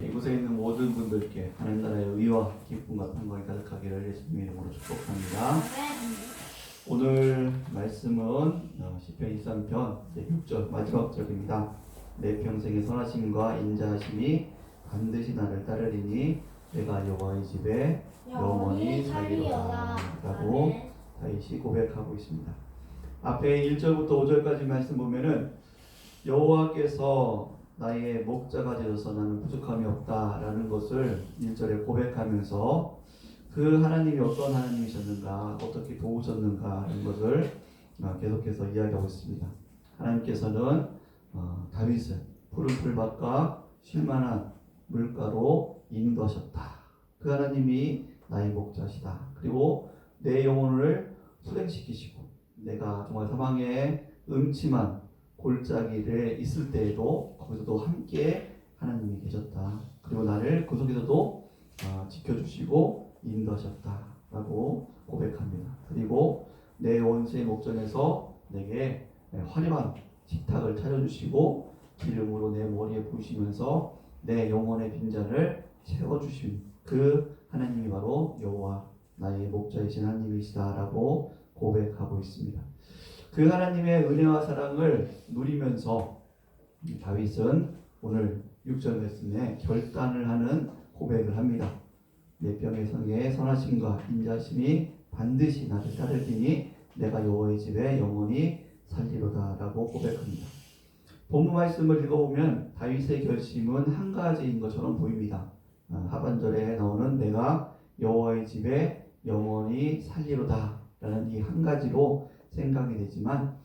이곳에 있는 모든 분들께 하나님 나라의 의와 기쁨과 평강이 가득하기를 예수님의 이름으로 축복합니다. 오늘 말씀은 시편 23편 6절 마지막 절입니다. 내 평생의 선하심과 인자하심이 반드시 나를 따르리니 내가 여호와의 집에 영원히 살리로다 라고 다윗이 고백하고 있습니다. 앞에 1절부터 5절까지 말씀 보면은 여호와께서 나의 목자가 되어서 나는 부족함이 없다라는 것을 1절에 고백하면서 그 하나님이 어떤 하나님이셨는가, 어떻게 도우셨는가 하는 것을 계속해서 이야기하고 있습니다. 하나님께서는 다윗을 푸른 풀밭과 쉴만한 물가로 인도하셨다. 그 하나님이 나의 목자시다. 그리고 내 영혼을 수행시키시고 내가 정말 사망의 음침한 골짜기에 있을 때에도 거기서도 함께 하나님이 계셨다. 그리고 나를 그 속에서도 지켜주시고 인도하셨다라고 고백합니다. 그리고 내 원수의 목전에서 내게 화려한 식탁을 차려주시고 기름으로 내 머리에 부으시면서 내 영혼의 빈잔을 채워주신 그 하나님이 바로 여호와 나의 목자이신 하나님이시다라고 고백하고 있습니다. 그 하나님의 은혜와 사랑을 누리면서 다윗은 오늘 6절 말씀에 결단을 하는 고백을 합니다. 내 평생의 선하심과 인자심이 반드시 나를 따르리니 내가 여호와의 집에 영원히 살리로다 라고 고백합니다. 본문 말씀을 읽어보면 다윗의 결심은 한 가지인 것처럼 보입니다. 하반절에 나오는 내가 여호와의 집에 영원히 살리로다 라는 이 한 가지로 생각이 되지만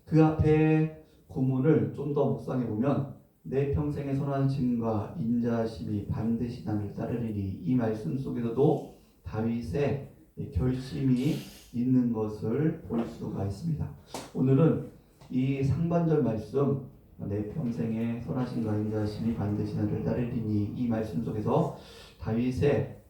그 앞에 구문을 좀 더 묵상해 보면 내 평생의 선하심과 인자심이 반드시 나를 따르리니 이 말씀 속에서도 다윗의 결심이 있는 것을 볼 수가 있습니다. 오늘은 이 상반절 말씀 내 평생의 선하심과 인자심이 반드시 나를 따르리니 이 말씀 속에서 다윗의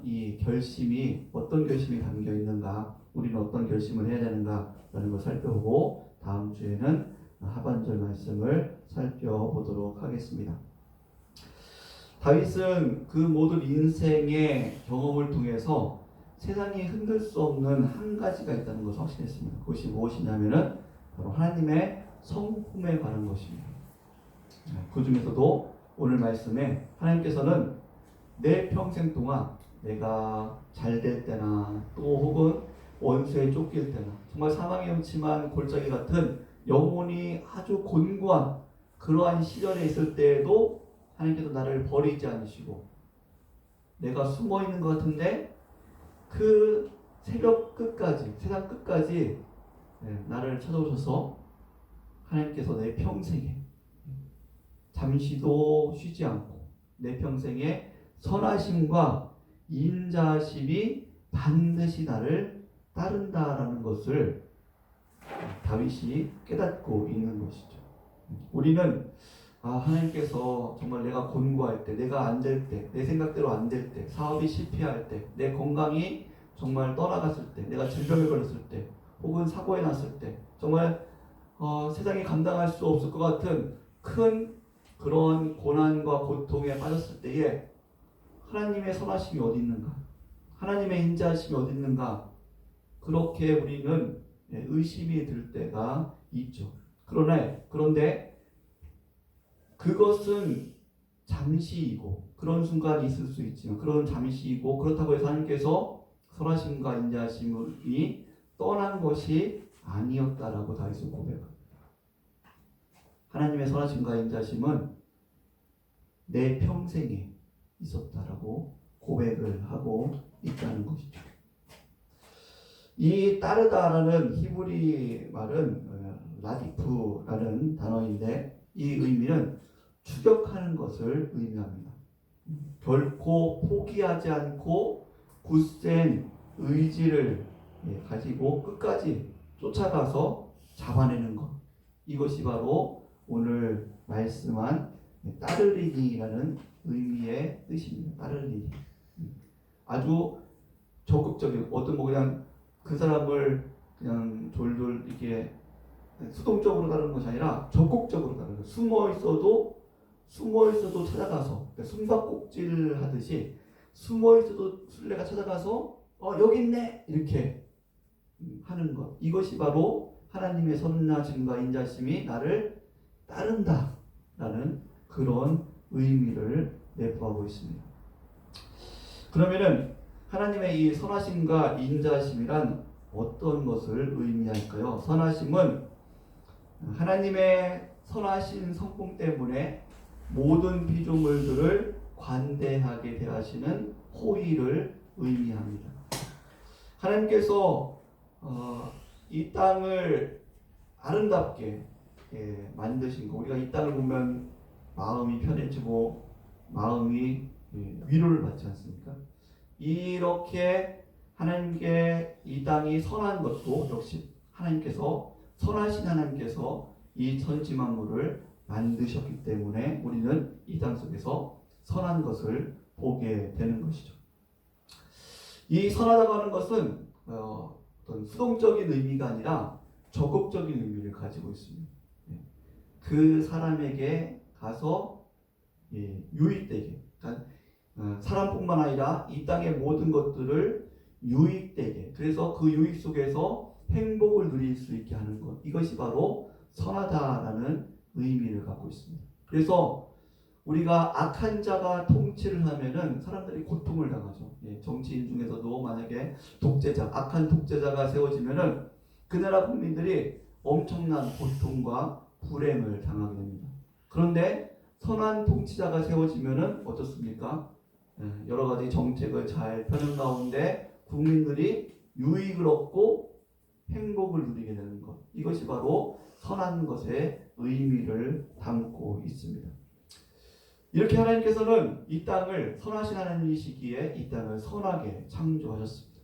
이 결심이 어떤 결심이 담겨 있는가, 우리는 어떤 결심을 해야 되는가라는 걸 살펴보고 다음 주에는 하반절 말씀을 살펴보도록 하겠습니다. 다윗은 그 모든 인생의 경험을 통해서 세상이 흔들 수 없는 한 가지가 있다는 것을 확신했습니다. 그것이 무엇이냐면은 바로 하나님의 성품에 관한 것입니다. 그 중에서도 오늘 말씀에 하나님께서는 내 평생 동안 내가 잘 될 때나 또 혹은 원수에 쫓길 때나 정말 사망의 음침한 골짜기 같은 영혼이 아주 곤고한 그러한 시절에 있을 때에도 하나님께서 나를 버리지 않으시고 내가 숨어 있는 것 같은데 그 새벽 끝까지 세상 끝까지 나를 찾아오셔서 하나님께서 내 평생에 잠시도 쉬지 않고 내 평생에 선하심과 인자심이 반드시 나를 따른다라는 것을 다윗이 깨닫고 있는 것이죠. 우리는 하나님께서 정말 내가 곤고할 때, 내가 안 될 때, 내 생각대로 안 될 때, 사업이 실패할 때, 내 건강이 정말 떠나갔을 때, 내가 질병에 걸렸을 때, 혹은 사고에 났을 때, 정말 세상이 감당할 수 없을 것 같은 큰 그런 고난과 고통에 빠졌을 때에 하나님의 선하심이 어디 있는가? 하나님의 인자하심이 어디 있는가? 그렇게 우리는 의심이 들 때가 있죠. 그런데 그것은 잠시이고 그런 순간이 있을 수 있지만 그런 잠시이고 그렇다고 해서 하나님께서 선하심과 인자하심이 떠난 것이 아니었다라고 다윗은 고백합니다. 하나님의 선하심과 인자하심은 내 평생에 있었다라고 고백을 하고 있다는 것이죠. 이 따르다라는 히브리 말은 라디프라는 단어인데 이 의미는 추격하는 것을 의미합니다. 결코 포기하지 않고 굳센 의지를 가지고 끝까지 쫓아가서 잡아내는 것. 이것이 바로 오늘 말씀한 따르리니라는 의미의 뜻입니다. 따르리니. 아주 적극적인 어떤 그냥 그 사람을 그냥 졸졸 이렇게 수동적으로 따르는 것이 아니라 적극적으로 따르는 거예요. 숨어 있어도 숨어 있어도 찾아가서, 그러니까 숨바꼭질 하듯이 숨어 있어도 술래가 찾아가서 여기 있네 이렇게 하는 것. 이것이 바로 하나님의 선하심과 인자심이 나를 따른다라는 그런 의미를 내포하고 있습니다. 그러면은 하나님의 이 선하심과 인자심이란 어떤 것을 의미할까요? 선하심은 하나님의 선하신 성품 때문에 모든 피조물들을 관대하게 대하시는 호의를 의미합니다. 하나님께서 이 땅을 아름답게 만드신 거, 우리가 이 땅을 보면 마음이 편해지고 마음이 위로를 받지 않습니까? 이렇게 하나님께 이 땅이 선한 것도 역시 하나님께서, 선하신 하나님께서 이 천지만물을 만드셨기 때문에 우리는 이 땅 속에서 선한 것을 보게 되는 것이죠. 이 선하다고 하는 것은 어떤 수동적인 의미가 아니라 적극적인 의미를 가지고 있습니다. 그 사람에게 가서 유익되게, 그러니까 사람뿐만 아니라 이 땅의 모든 것들을 유익되게, 그래서 그 유익 속에서 행복을 누릴 수 있게 하는 것, 이것이 바로 선하다라는 의미를 갖고 있습니다. 그래서 우리가 악한 자가 통치를 하면은 사람들이 고통을 당하죠. 정치인 중에서도 만약에 독재자, 악한 독재자가 세워지면은 그 나라 국민들이 엄청난 고통과 불행을 당하게 됩니다. 그런데 선한 통치자가 세워지면은 어떻습니까? 여러 가지 정책을 잘 펴는 가운데 국민들이 유익을 얻고 행복을 누리게 되는 것, 이것이 바로 선한 것의 의미를 담고 있습니다. 이렇게 하나님께서는 이 땅을, 선하신 하나님이시기에 이 땅을 선하게 창조하셨습니다.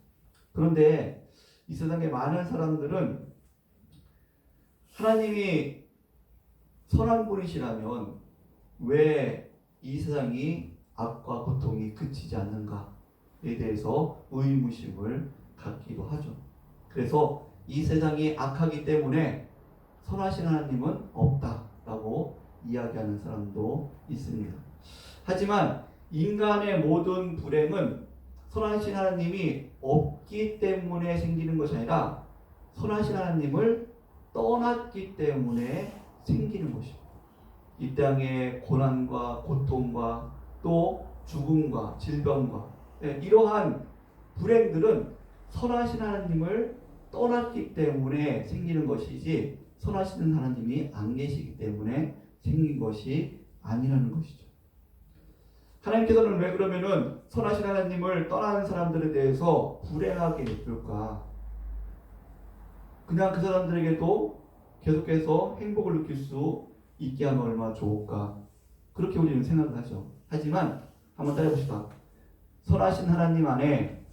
그런데 이 세상의 많은 사람들은 하나님이 선한 분이시라면 왜 이 세상이 악과 고통이 그치지 않는가에 대해서 의무심을 갖기도 하죠. 그래서 이 세상이 악하기 때문에 선하신 하나님은 없다라고 이야기하는 사람도 있습니다. 하지만 인간의 모든 불행은 선하신 하나님이 없기 때문에 생기는 것이 아니라 선하신 하나님을 떠났기 때문에 생기는 것입니다. 이 땅의 고난과 고통과 또 죽음과 질병과 이러한 불행들은 선하신 하나님을 떠났기 때문에 생기는 것이지 선하시는 하나님이 안 계시기 때문에 생긴 것이 아니라는 것이죠. 하나님께서는 왜 그러면은 선하신 하나님을 떠나는 사람들에 대해서 불행하게 느낄까? 그냥 그 사람들에게도 계속해서 행복을 느낄 수 있게 하면 얼마나 좋을까? 그렇게 우리는 생각을 하죠. 하지만 한번 따라해봅시다. 선하신 하나님 안에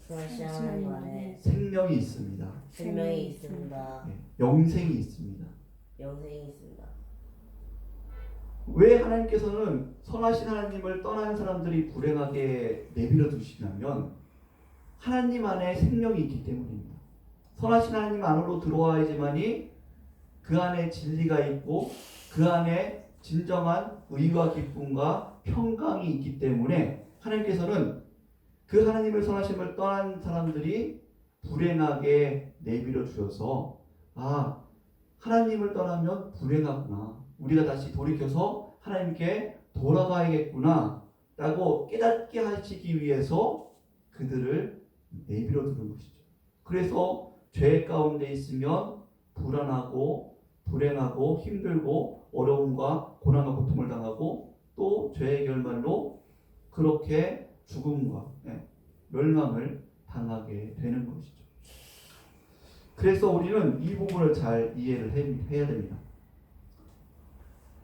생명이 있습니다. 생명이 있습니다. 영생이 있습니다. 영생이 있습니다. 왜 하나님께서는 선하신 하나님을 떠난 사람들이 불행하게 내버려 두시냐면 하나님 안에 생명이 있기 때문입니다. 선하신 하나님 안으로 들어와야지만이 그 안에 진리가 있고 그 안에 진정한 의와 기쁨과 평강이 있기 때문에 하나님께서는 그 하나님의 선하심을 떠난 사람들이 불행하게 내버려 주셔서 하나님을 떠나면 불행하구나, 우리가 다시 돌이켜서 하나님께 돌아가야겠구나 라고 깨닫게 하시기 위해서 그들을 내버려 두는 것이죠. 그래서 죄 가운데 있으면 불안하고 불행하고 힘들고 어려움과 고난과 고통을 당하고 또 죄의 결말로 그렇게 죽음과 멸망을 당하게 되는 것이죠. 그래서 우리는 이 부분을 잘 이해를 해야 됩니다.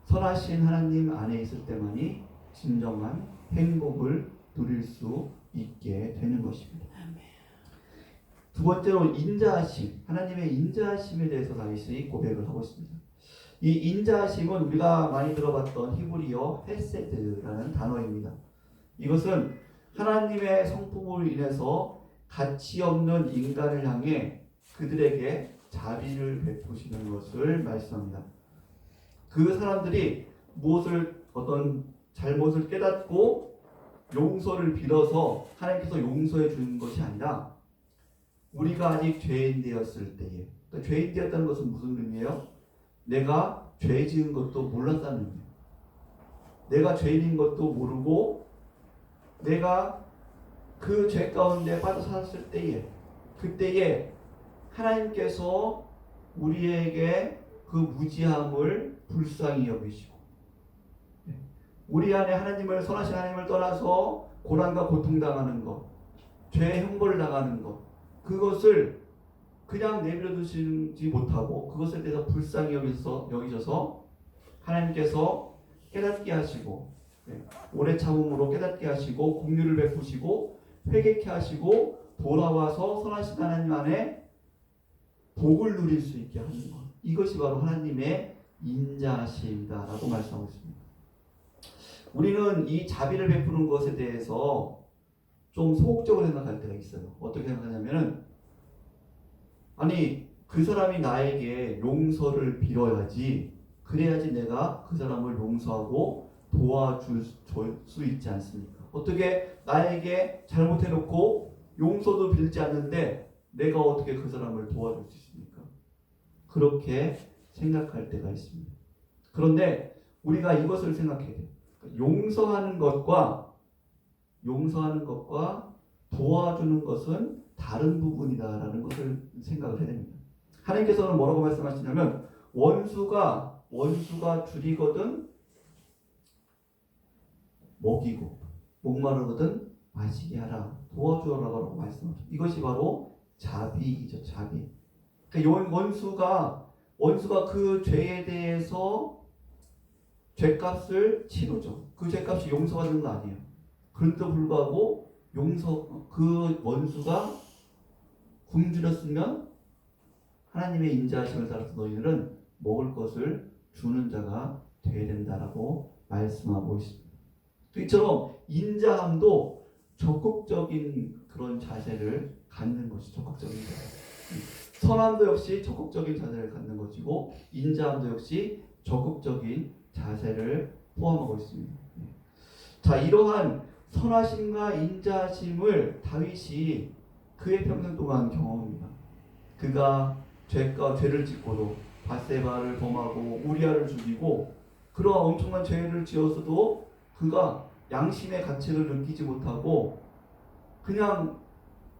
선하신 하나님 안에 있을 때만이 진정한 행복을 누릴 수 있게 되는 것입니다. 두 번째로 인자하심, 하나님의 인자하심에 대해서 다시 고백을 하고 있습니다. 이 인자하심은 우리가 많이 들어봤던 히브리어 헤세드라는 단어입니다. 이것은 하나님의 성품으로 인해서 가치 없는 인간을 향해 그들에게 자비를 베푸시는 것을 말씀합니다. 그 사람들이 무엇을 어떤 잘못을 깨닫고 용서를 빌어서 하나님께서 용서해 주는 것이 아니라 우리가 아직 죄인 되었을 때에, 그러니까 죄인 되었다는 것은 무슨 의미예요? 내가 죄 지은 것도 몰랐다는 의미예요. 내가 죄인인 것도 모르고 내가 그 죄 가운데 빠져 살았을 때에, 그때에 하나님께서 우리에게 그 무지함을 불쌍히 여기시고 우리 안에 하나님을, 선하신 하나님을 떠나서 고난과 고통당하는 것, 죄의 형벌을 당하는 것, 그것을 그냥 내버려 두시지 못하고 그것에 대해서 불쌍히 여기셔서 하나님께서 깨닫게 하시고 오래 참음으로 깨닫게 하시고 긍휼을 베푸시고 회개케 하시고 돌아와서 선하신 하나님 안에 복을 누릴 수 있게 하는 것, 이것이 바로 하나님의 인자하심이다라고 말씀하고 있습니다. 우리는 이 자비를 베푸는 것에 대해서 좀 소극적으로 생각할 때가 있어요. 어떻게 생각하냐면은, 아니 그 사람이 나에게 용서를 빌어야지, 그래야지 내가 그 사람을 용서하고 도와줄 수 있지 않습니까? 어떻게 나에게 잘못해놓고 용서도 빌지 않는데 내가 어떻게 그 사람을 도와줄 수 있습니까? 그렇게 생각할 때가 있습니다. 그런데 우리가 이것을 생각해야 돼요. 용서하는 것과 도와주는 것은 다른 부분이다라는 것을 생각을 해야 됩니다. 하나님께서는 뭐라고 말씀하시냐면, 원수가 줄이거든 먹이고 목마르거든 마시게 하라, 도와주라고 말씀하셨죠. 이것이 바로 자비이죠. 자비. 그러니까 원수가 그 죄에 대해서 죄값을 치르죠. 그 죄값이 용서받는 거 아니에요. 그런데도 불구하고 그 원수가 굶주렸으면 하나님의 인자하심을 따라서 너희들은 먹을 것을 주는 자가 되어야 된다라고 말씀하고 있습니다. 또 이처럼 인자함도 적극적인 그런 자세를 갖는 것이 적극적인 자세. 선함도 역시 적극적인 자세를 갖는 것이고 인자함도 역시 적극적인 자세를 포함하고 있습니다. 자, 이러한 선하심과 인자하심을 다윗이 그의 평생 동안 경험합니다. 그가 죄를 짓고도 밧세바를 범하고 우리아를 죽이고 그러한 엄청난 죄를 지어서도 그가 양심의 가책을 느끼지 못하고 그냥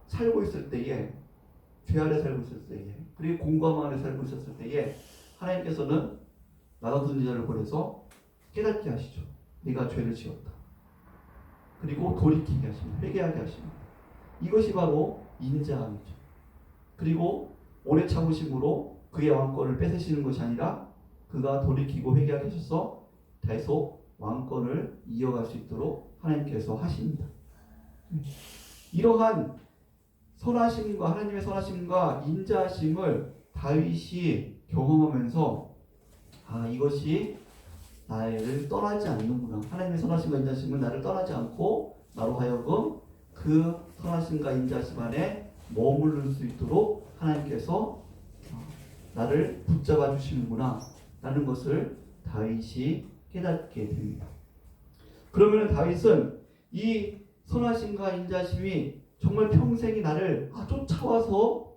살고 있을 때에, 죄 아래 살고 있을 때에, 그리고 공감 안에 살고 있었을 때에 하나님께서는 나단 선지자를 보내서 깨닫게 하시죠. 네가 죄를 지었다. 그리고 돌이키게 하십니다. 회개하게 하십니다. 이것이 바로 인자함이죠. 그리고 오래 참으심으로 그의 왕권을 뺏으시는 것이 아니라 그가 돌이키고 회개하게 하셔서 계속 왕권을 이어갈 수 있도록 하나님께서 하십니다. 이러한 선하심과 하나님의 선하심과 인자하심을 다윗이 경험하면서 이것이 나를 떠나지 않는구나. 하나님의 선하심과 인자하심은 나를 떠나지 않고 나로 하여금 그 선하심과 인자하심 안에 머무를 수 있도록 하나님께서 나를 붙잡아 주시는구나 라는 것을 다윗이 깨닫게 됩니다. 그러면 다윗은 이 선하심과 인자심이 정말 평생이 나를 쫓아와서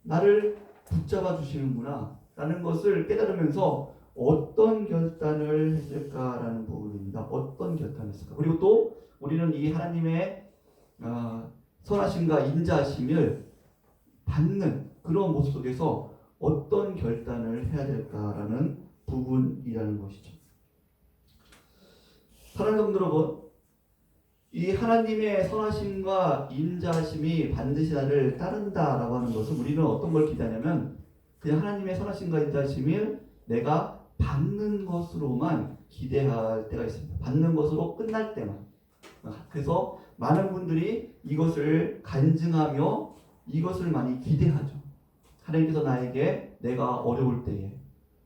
나를 붙잡아 주시는구나 라는 것을 깨달으면서 어떤 결단을 했을까라는 부분입니다. 어떤 결단을 했을까? 그리고 또 우리는 이 하나님의 선하심과 인자심을 받는 그런 모습 속에서 어떤 결단을 해야 될까라는 부분이라는 것이죠. 사랑하는 성도 여러분, 이 하나님의 선하심과 인자심이 반드시 나를 따른다라고 하는 것은 우리는 어떤 걸 기대하냐면 그냥 하나님의 선하심과 인자심을 내가 받는 것으로만 기대할 때가 있습니다. 받는 것으로 끝날 때만. 그래서 많은 분들이 이것을 간증하며 이것을 많이 기대하죠. 하나님께서 나에게 내가 어려울 때에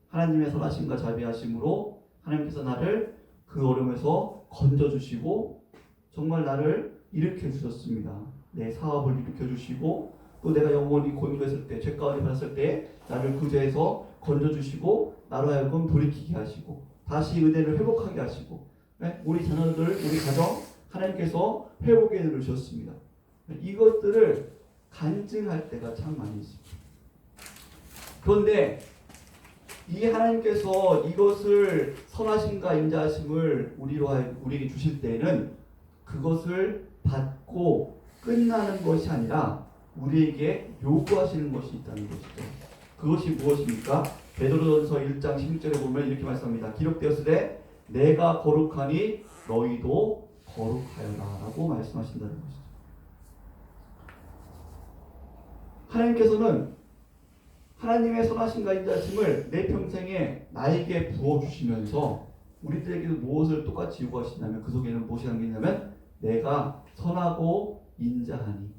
하나님의 선하심과 자비하심으로 하나님께서 나를 그 어려움에서 건져주시고 정말 나를 일으켜 주셨습니다. 내 사업을 일으켜 주시고 또 내가 영원히 곤고했을 때, 죄 가운데 받았을 때 나를 그 죄에서 건져주시고 나로 하여금 돌이키게 하시고 다시 은혜를 회복하게 하시고 네? 우리 자녀들, 우리 가정 하나님께서 회복의 눈을 주셨습니다. 이것들을 간증할 때가 참 많이 있습니다. 그런데 이 하나님께서 이것을 선하심과 인자하심을 우리에게 주실 때에는 그것을 받고 끝나는 것이 아니라 우리에게 요구하시는 것이 있다는 것이죠. 그것이 무엇입니까? 베드로전서 1장 16절에 보면 이렇게 말씀합니다. 기록되었으되 내가 거룩하니 너희도 거룩하여라 라고 말씀하신다는 것이죠. 하나님께서는 하나님의 선하심과 인자하심을 내 평생에 나에게 부어주시면서 우리들에게도 무엇을 똑같이 요구하시냐면 그 속에는 무엇이 담겨있냐면 내가 선하고 인자하니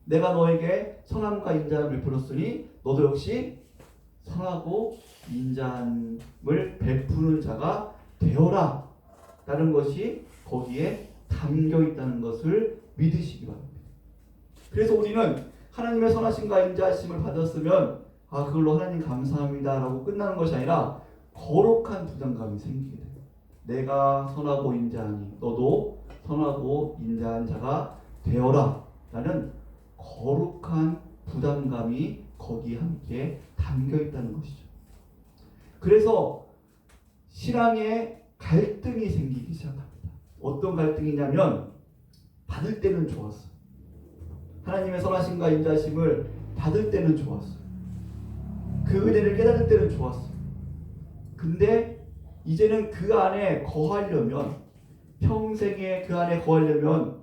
내가 너에게 선함과 인자함을 베풀었으니 너도 역시 선하고 인자함을 베푸는 자가 되어라 라는 것이 거기에 담겨있다는 것을 믿으시기 바랍니다. 그래서 우리는 하나님의 선하심과 인자하심을 받았으면 그걸로 하나님 감사합니다 라고 끝나는 것이 아니라 거룩한 부담감이 생기게 돼요. 내가 선하고 인자하니 너도 선하고 인자한 자가 되어라 라는 거룩한 부담감이 거기에 함께 담겨있다는 것이죠. 그래서 신앙에 갈등이 생기기 시작합니다. 어떤 갈등이냐면 받을 때는 좋았어요. 하나님의 선하심과 인자하심을 받을 때는 좋았어요. 그 은혜를 깨달을 때는 좋았어요. 근데 이제는 그 안에 거하려면 평생에 그 안에 거하려면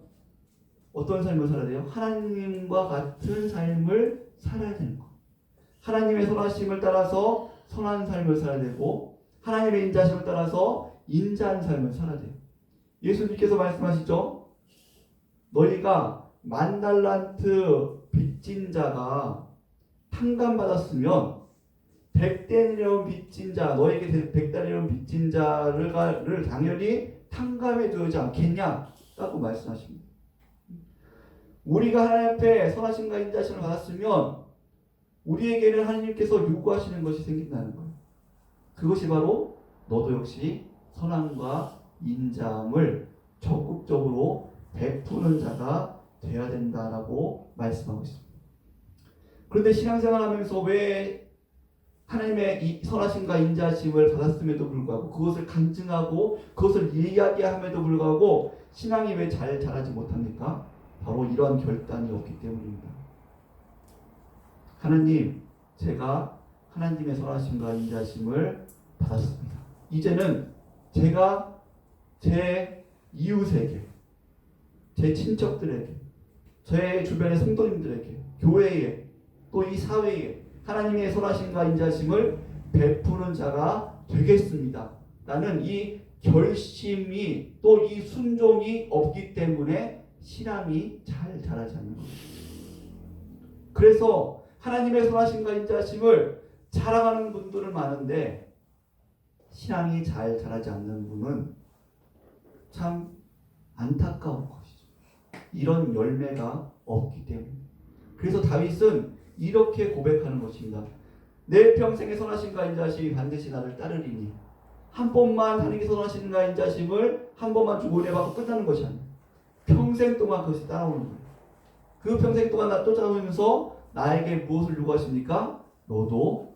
어떤 삶을 살아야 돼요? 하나님과 같은 삶을 살아야 되는 거예요. 하나님의 선하심을 따라서 선한 삶을 살아야 되고 하나님의 인자심을 따라서 인자한 삶을 살아야 돼요. 예수님께서 말씀하시죠. 너희가 10,000달란트 빚진 자가 탕감받았으면 100데나리온 빚진 자, 너에게 100데나리온 빚진 자를 당연히 탕감해 주지 않겠냐? 라고 말씀하십니다. 우리가 하나님 앞에 선하심과 인자심을 받았으면 우리에게는 하나님께서 요구하시는 것이 생긴다는 거예요. 그것이 바로 너도 역시 선함과 인자함을 적극적으로 베푸는 자가 되어야 된다라고 말씀하고 있습니다. 그런데 신앙생활하면서 왜 하나님의 이 선하심과 인자하심을 받았음에도 불구하고 그것을 간증하고 그것을 이야기함에도 불구하고 신앙이 왜 잘 자라지 못합니까? 바로 이러한 결단이 없기 때문입니다. 하나님, 제가 하나님의 선하심과 인자하심을 받았습니다. 이제는 제가 제 이웃에게, 제 친척들에게, 제 주변의 성도님들에게, 교회에, 또 이 사회에 하나님의 선하심과 인자하심을 베푸는 자가 되겠습니다. 나는 이 결심이 또 이 순종이 없기 때문에 신앙이 잘 자라지 않는 겁니다. 그래서 하나님의 선하심과 인자하심을 자랑하는 분들은 많은데 신앙이 잘 자라지 않는 분은 참 안타까운 것이죠. 이런 열매가 없기 때문에. 그래서 다윗은 이렇게 고백하는 것입니다. 내 평생의 선하심과 인자하심이 반드시 나를 따르리니 한 번만 하나님의 선하심과 인자하심을 한 번만 주고 은혜받고 끝나는 것이 아니에요. 평생 동안 그것이 따라오는 거예요. 그 평생 동안 나 쫓아오면서 나에게 무엇을 요구하십니까? 너도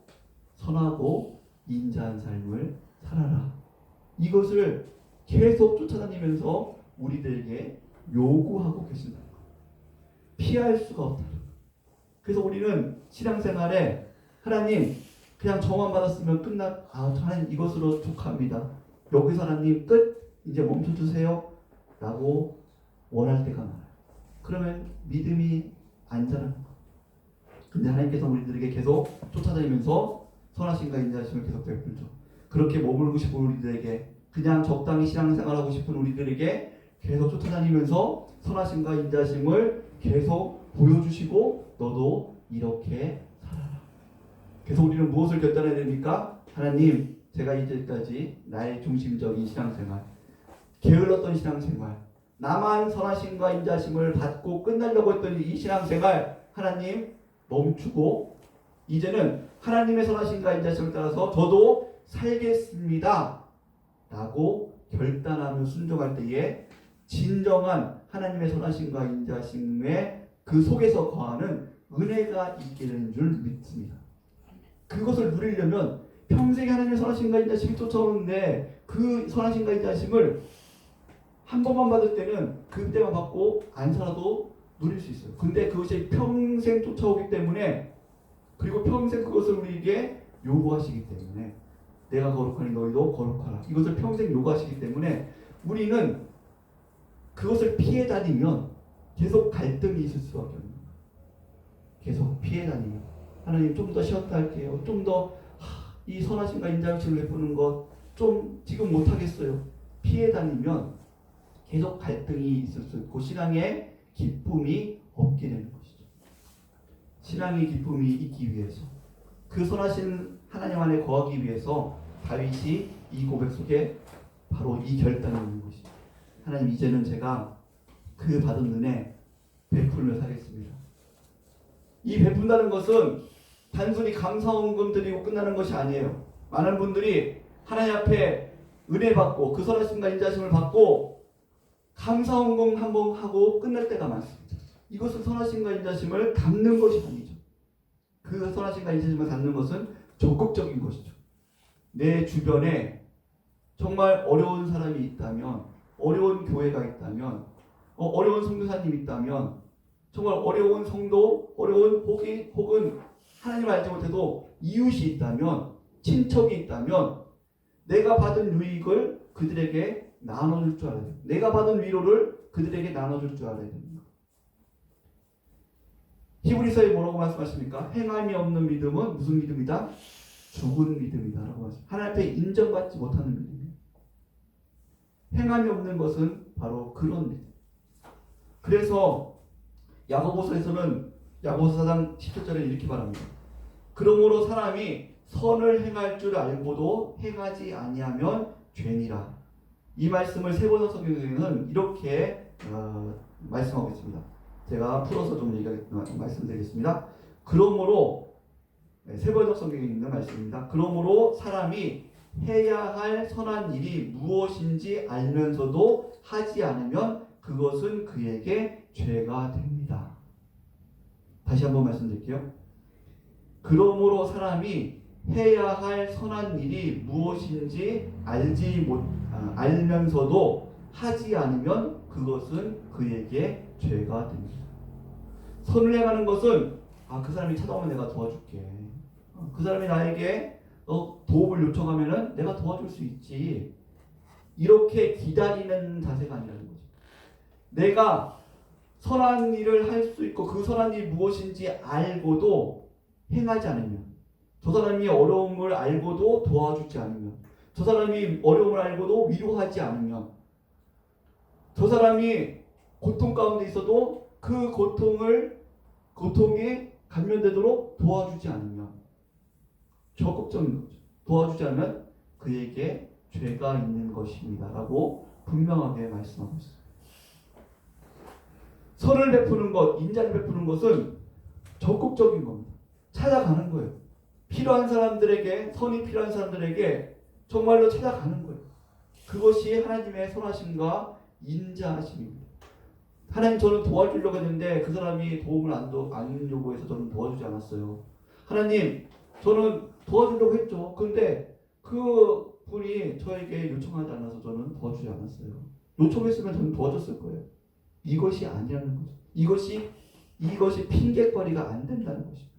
선하고 인자한 삶을 살아라. 이것을 계속 쫓아다니면서 우리들에게 요구하고 계신다는 거예요. 피할 수가 없다는 거예요. 그래서 우리는 신앙생활에 하나님 그냥 저만 받았으면 하나님 이것으로 족합니다. 여기서 하나님 끝 이제 멈춰주세요 라고 원할 때가 많아요. 그러면 믿음이 안 자라는 거예요. 근데 하나님께서 우리들에게 계속 쫓아다니면서 선하심과 인자하심을 계속 베풀죠. 그렇게 머물고 싶은 우리들에게 그냥 적당히 신앙생활하고 싶은 우리들에게 계속 쫓아다니면서 선하심과 인자하심을 계속 보여주시고 너도 이렇게 살아라. 그래서 우리는 무엇을 결단해야 됩니까? 하나님, 제가 이제까지 나의 중심적인 신앙생활, 게을렀던 신앙생활, 나만 선하심과 인자심을 받고 끝내려고 했던 이 신앙생활 하나님 멈추고 이제는 하나님의 선하심과 인자심을 따라서 저도 살겠습니다 라고 결단하며 순종할 때에 진정한 하나님의 선하심과 인자심의 그 속에서 거하는 은혜가 있게 되는 줄 믿습니다. 그것을 누리려면 평생에 하나님의 선하심과 인자심이 쫓아오는데 그 선하심과 인자심을 한 번만 받을 때는 그때만 받고 안 살아도 누릴 수 있어요. 근데 그것이 평생 쫓아오기 때문에, 그리고 평생 그것을 우리에게 요구하시기 때문에, 내가 거룩하니 너희도 거룩하라, 이것을 평생 요구하시기 때문에 우리는 그것을 피해 다니면 계속 갈등이 있을 수밖에 없는 거예요. 계속 피해 다니면 하나님 좀 더 쉬었다 할게요. 좀 더 이 선하심과 인자심을 베푸는 것 좀 지금 못하겠어요. 피해 다니면 계속 갈등이 있을 수 있고 신앙의 기쁨이 없게 되는 것이죠. 신앙의 기쁨이 있기 위해서, 그 선하신 하나님 안에 거하기 위해서 다윗이 이 고백 속에 바로 이 결단을 하는 것이죠. 하나님, 이제는 제가 그 받은 은혜 베풀며 살겠습니다. 이 베푼다는 것은 단순히 감사원금 드리고 끝나는 것이 아니에요. 많은 분들이 하나님 앞에 은혜 받고 그 선하심과 인자심을 받고 감사원금 한번 하고 끝날 때가 많습니다. 이것은 선하심과 인자심을 담는 것이 아니죠. 그 선하심과 인자심을 담는 것은 적극적인 것이죠. 내 주변에 정말 어려운 사람이 있다면, 어려운 교회가 있다면, 어려운 선교사님이 있다면, 정말 어려운 성도, 어려운 혹은 하나님 알지 못해도 이웃이 있다면, 친척이 있다면 내가 받은 유익을 그들에게 나눠줄 줄 알아야 돼요. 내가 받은 위로를 그들에게 나눠줄 줄 알아야 됩니다. 히브리서에 뭐라고 말씀하십니까? 행함이 없는 믿음은 무슨 믿음이다? 죽은 믿음이다 라고 말씀하십니다. 하나님 앞에 인정받지 못하는 믿음이에요. 행함이 없는 것은 바로 그런 믿음. 그래서 야고보서에서는 야고보서 4장 17절에 이렇게 말합니다. 그러므로 사람이 선을 행할 줄 알고도 행하지 아니하면 죄니라. 이 말씀을 세번역 성경에는 이렇게 말씀하고 있습니다. 제가 풀어서 좀 말씀드리겠습니다. 그러므로, 세번역 성경에 있는 말씀입니다. 그러므로 사람이 해야 할 선한 일이 무엇인지 알면서도 하지 않으면 그것은 그에게 죄가 됩니다. 다시 한번 말씀드릴게요. 그러므로 사람이 해야 할 선한 일이 무엇인지 알면서도 하지 않으면 그것은 그에게 죄가 됩니다. 선을 행하는 것은 그 사람이 찾아오면 내가 도와줄게. 그 사람이 나에게 도움을 요청하면은 내가 도와줄 수 있지. 이렇게 기다리는 자세가 아니라는 거죠. 내가 선한 일을 할 수 있고 그 선한 일이 무엇인지 알고도 행하지 않으면, 저 사람이 어려움을 알고도 도와주지 않으면, 저 사람이 어려움을 알고도 위로하지 않으면, 저 사람이 고통 가운데 있어도 그 고통에 감면되도록 도와주지 않으면, 적극적인 거죠. 도와주지 않으면 그에게 죄가 있는 것입니다 라고 분명하게 말씀하고 있어요. 선을 베푸는 것, 인자를 베푸는 것은 적극적인 겁니다. 찾아가는 거예요. 필요한 사람들에게, 선이 필요한 사람들에게 정말로 찾아가는 거예요. 그것이 하나님의 선하심과 인자하심입니다. 하나님, 저는 도와주려고 했는데 그 사람이 도움을 안 요구해서 저는 도와주지 않았어요. 하나님, 저는 도와주려고 했죠. 근데 그 분이 저에게 요청하지 않아서 저는 도와주지 않았어요. 요청했으면 저는 도와줬을 거예요. 이것이 아니라는 거죠. 이것이 핑계거리가 안 된다는 것입니다.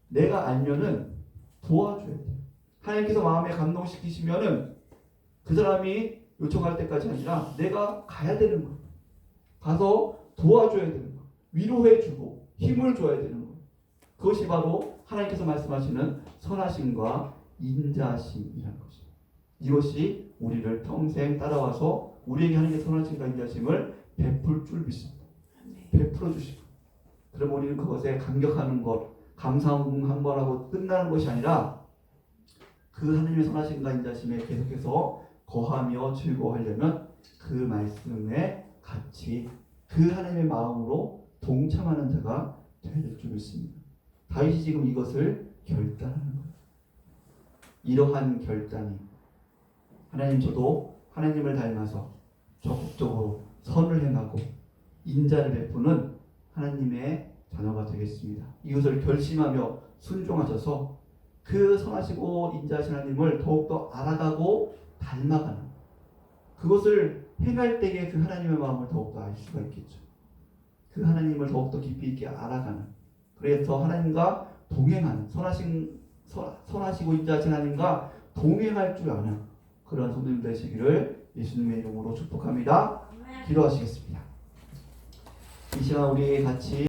내가 알면은 도와줘야 돼요. 하나님께서 마음에 감동시키시면은 그 사람이 요청할 때까지 아니라 내가 가야 되는 거예요. 가서 도와줘야 되는 거예요. 위로해주고 힘을 줘야 되는 거예요. 그것이 바로 하나님께서 말씀하시는 선하심과 인자심이라는 것입니다. 이것이 우리를 평생 따라와서 우리에게 하나님의 선하심과 인자심을 베풀 줄 믿습니다. 베풀어 주시고, 그럼 우리는 그것에 감격하는 것, 감사한 거라고 끝나는 것이 아니라 그 하나님의 선하심과 인자심에 계속해서 거하며 즐거워하려면 그 말씀에 같이 그 하나님의 마음으로 동참하는 자가 될 줄 믿습니다. 다윗이 지금 이것을 결단하는 거예요. 이러한 결단이, 하나님, 저도 하나님을 닮아서 적극적으로 선을 행하고 인자를 베푸는 하나님의 자녀가 되겠습니다. 이것을 결심하며 순종하셔서 그 선하시고 인자하신 하나님을 더욱더 알아가고 닮아가는, 그것을 행할 때에 그 하나님의 마음을 더욱더 알 수가 있겠죠. 그 하나님을 더욱더 깊이 있게 알아가는, 그래서 하나님과 동행하는, 선하시고 인자하신 하나님과 동행할 줄 아는 그런 성도님 되시기를 예수님의 이름으로 축복합니다. 기도하시겠습니다. 이 시간 우리 같이